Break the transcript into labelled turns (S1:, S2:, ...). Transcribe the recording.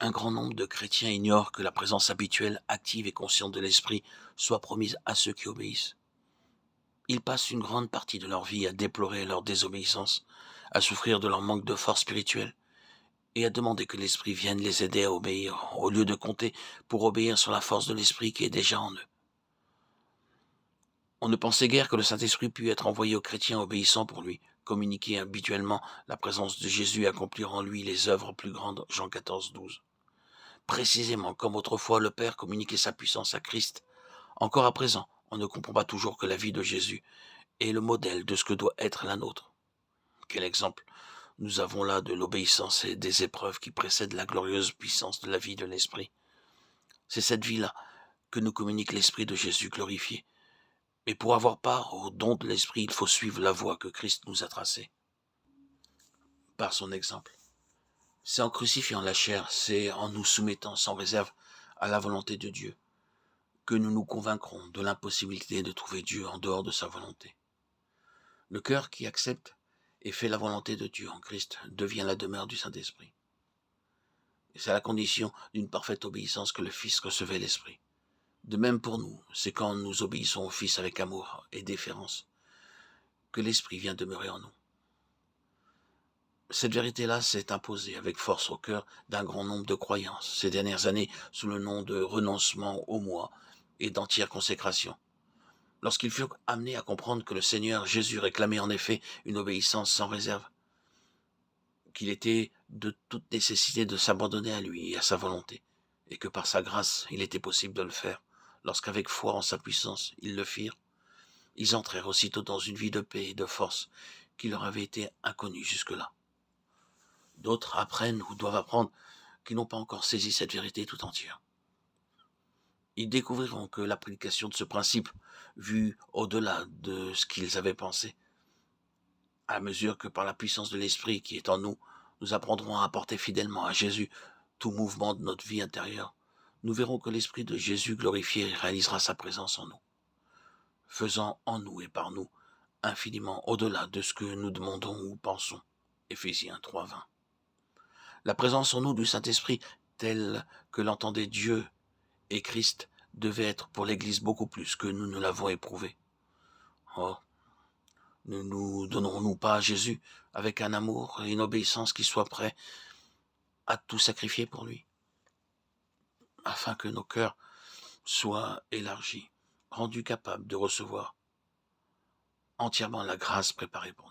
S1: Un grand nombre de chrétiens ignorent que la présence habituelle, active et consciente de l'Esprit soit promise à ceux qui obéissent. Ils passent une grande partie de leur vie à déplorer leur désobéissance, à souffrir de leur manque de force spirituelle et à demander que l'Esprit vienne les aider à obéir, au lieu de compter pour obéir sur la force de l'Esprit qui est déjà en eux. On ne pensait guère que le Saint-Esprit pût être envoyé aux chrétiens obéissants pour lui, communiquer habituellement la présence de Jésus et accomplir en lui les œuvres plus grandes, Jean 14, 12. Précisément comme autrefois le Père communiquait sa puissance à Christ, encore à présent, on ne comprend pas toujours que la vie de Jésus est le modèle de ce que doit être la nôtre. Quel exemple nous avons là de l'obéissance et des épreuves qui précèdent la glorieuse puissance de la vie de l'Esprit. C'est cette vie-là que nous communique l'Esprit de Jésus glorifié. Mais pour avoir part au don de l'Esprit, il faut suivre la voie que Christ nous a tracée, par son exemple. C'est en crucifiant la chair, c'est en nous soumettant sans réserve à la volonté de Dieu, que nous nous convaincrons de l'impossibilité de trouver Dieu en dehors de sa volonté. Le cœur qui accepte et fait la volonté de Dieu en Christ devient la demeure du Saint-Esprit. Et c'est à la condition d'une parfaite obéissance que le Fils recevait l'Esprit. De même pour nous, c'est quand nous obéissons au Fils avec amour et déférence que l'Esprit vient demeurer en nous. Cette vérité-là s'est imposée avec force au cœur d'un grand nombre de croyants ces dernières années sous le nom de renoncement au moi et d'entière consécration. Lorsqu'ils furent amenés à comprendre que le Seigneur Jésus réclamait en effet une obéissance sans réserve, qu'il était de toute nécessité de s'abandonner à lui et à sa volonté, et que par sa grâce il était possible de le faire, lorsqu'avec foi en sa puissance ils le firent, ils entrèrent aussitôt dans une vie de paix et de force qui leur avait été inconnue jusque-là. D'autres apprennent ou doivent apprendre qui n'ont pas encore saisi cette vérité tout entière. Ils découvriront que l'application de ce principe, vu au-delà de ce qu'ils avaient pensé, à mesure que par la puissance de l'Esprit qui est en nous, nous apprendrons à apporter fidèlement à Jésus tout mouvement de notre vie intérieure, nous verrons que l'Esprit de Jésus glorifié réalisera sa présence en nous, faisant en nous et par nous infiniment au-delà de ce que nous demandons ou pensons. Éphésiens 3:20. La présence en nous du Saint-Esprit, telle que l'entendait Dieu et Christ, devait être pour l'Église beaucoup plus que nous ne l'avons éprouvé. Or, ne nous donnerons-nous pas à Jésus avec un amour et une obéissance qui soient prêts à tout sacrifier pour lui, afin que nos cœurs soient élargis, rendus capables de recevoir entièrement la grâce préparée pour nous.